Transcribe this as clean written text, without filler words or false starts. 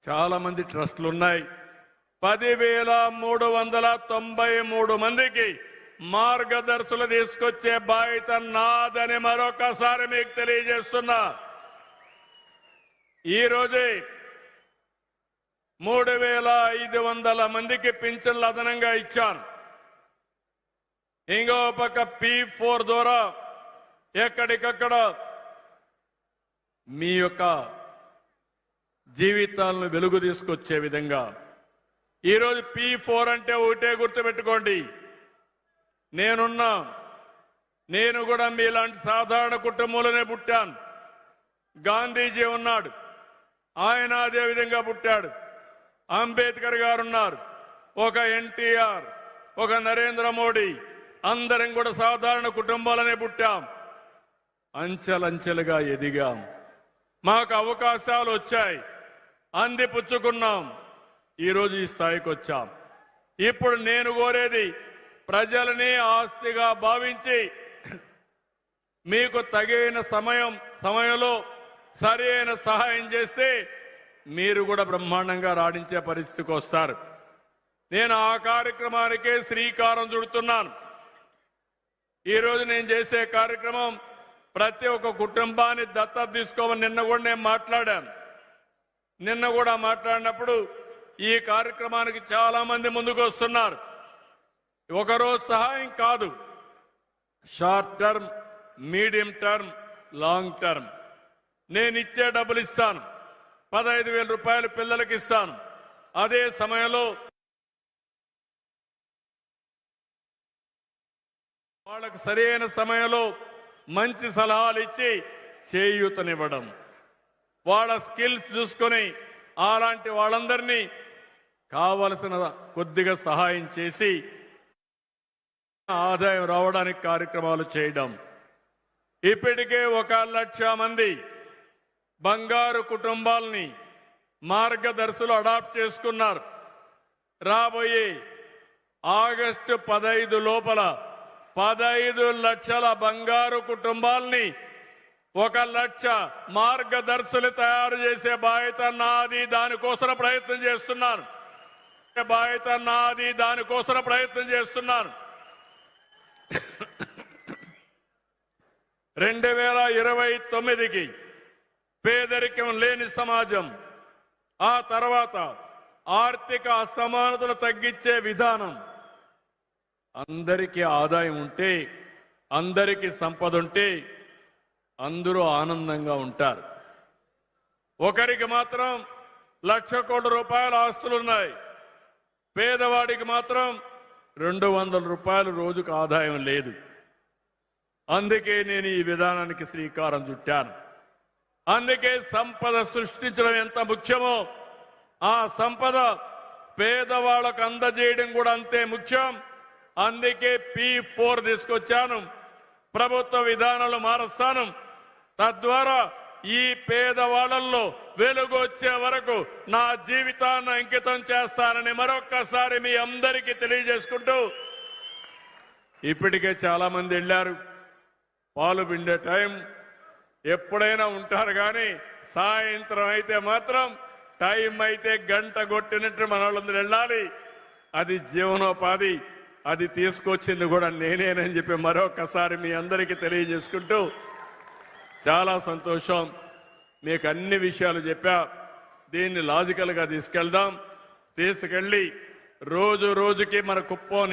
చాలా మంది ట్రస్టులు ఉన్నాయి. 10,393 మందికి మార్గదర్శులు తీసుకొచ్చే బాధ్యత నాదని మరొకసారి మీకు తెలియజేస్తున్నా. ఈ రోజే 3,500 మందికి పింఛన్లు అదనంగా ఇచ్చాను. ఇంకో పక్క P4 ద్వారా ఎక్కడికక్కడ మీ యొక్క జీవితాలను వెలుగు తీసుకొచ్చే విధంగా ఈరోజు P4 అంటే ఒకటే గుర్తుపెట్టుకోండి. నేను కూడా మీలాంటి సాధారణ కుటుంబంలోనే పుట్టాను. గాంధీజీ ఉన్నాడు, ఆయన అదే విధంగా పుట్టాడు. అంబేద్కర్ గారు ఉన్నారు, ఒక ఎన్టీఆర్, ఒక నరేంద్ర మోడీ, అందరం కూడా సాధారణ కుటుంబాలనే పుట్టాం. అంచెలంచెలుగా ఎదిగాం, మాకు అవకాశాలు వచ్చాయి, అందిపుచ్చుకున్నాం, ఈరోజు ఈ స్థాయికి వచ్చాం. ఇప్పుడు నేను కోరేది ప్రజలని ఆస్తిగా భావించి మీకు తగిన సమయంలో సరైన సహాయం చేస్తే మీరు కూడా బ్రహ్మాండంగా రాణించే పరిస్థితికి వస్తారు. నేను ఆ కార్యక్రమానికే శ్రీకారం చుడుతున్నాను. ఈరోజు నేను చేసే కార్యక్రమం ప్రతి ఒక్క కుటుంబాన్ని దత్తత తీసుకోమని నిన్న కూడా నేను మాట్లాడాను. నిన్న కూడా మాట్లాడినప్పుడు ఈ కార్యక్రమానికి చాలా మంది ముందుకు వస్తున్నారు. ఒకరోజు సహాయం కాదు, short term, medium term, long term. నేను ఇచ్చే డబ్బులు ఇస్తాను, 15,000 రూపాయలు పిల్లలకి ఇస్తాను. అదే సమయంలో వాళ్ళకు సరైన సమయంలో మంచి సలహాలు ఇచ్చి చేయూతనివ్వడం, వాళ్ళ స్కిల్స్ చూసుకొని అలాంటి వాళ్ళందరినీ కావలసిన కొద్దిగా సహాయం చేసి ఆదాయం రావడానికి కార్యక్రమాలు చేయడం. ఇప్పటికే 1,00,000 మంది బంగారు కుటుంబాలని మార్గదర్శులు అడాప్ట్ చేసుకున్నారు. రాబోయే ఆగస్టు 15 లోపల 15 లక్షల బంగారు కుటుంబాలని 1,00,000 మార్గదర్శులు తయారు చేసే బాధ్యత నాది. దానికోసం ప్రయత్నం చేస్తున్నాను. 2029కి పేదరికం లేని సమాజం, ఆ తర్వాత ఆర్థిక అసమానతలు తగ్గించే విధానం, అందరికీ ఆదాయం ఉంటే, అందరికీ సంపద ఉంటే అందరూ ఆనందంగా ఉంటారు. ఒకరికి మాత్రం 1,00,000 కోట్ల రూపాయల ఆస్తులున్నాయి, పేదవాడికి మాత్రం 200 రూపాయలు రోజుకు ఆదాయం లేదు. అందుకే నేను ఈ విధానానికి శ్రీకారం చుట్టాను. అందుకే సంపద సృష్టించడం ఎంత ముఖ్యమో ఆ సంపద పేదవాళ్లకు అందజేయడం కూడా అంతే ముఖ్యం. అందుకే P4 తీసుకొచ్చాను. ప్రభుత్వ విధానాలు మారుస్తాను. తద్వారా ఈ పేదవాళ్లలో వెలుగు వచ్చే వరకు నా జీవితాన్ని అంకితం చేస్తానని మరొక్కసారి మీ అందరికీ తెలియజేసుకుంటూ, ఇప్పటికే చాలా మంది వెళ్ళారు. పాలు పిండే టైం ఎప్పుడైనా ఉంటారు, కానీ సాయంత్రం అయితే మాత్రం టైం అయితే గంట కొట్టినట్టు మన వాళ్ళందరూ వెళ్ళాలి. అది జీవనోపాధి, అది తీసుకొచ్చింది కూడా నేనేనని చెప్పి మరొకసారి మీ అందరికీ తెలియజేసుకుంటూ, చాలా సంతోషం. మీకు అన్ని విషయాలు చెప్పా. దీన్ని లాజికల్గా తీసుకెళ్దాం. తీసుకెళ్లి రోజు రోజుకి మన కుప్పం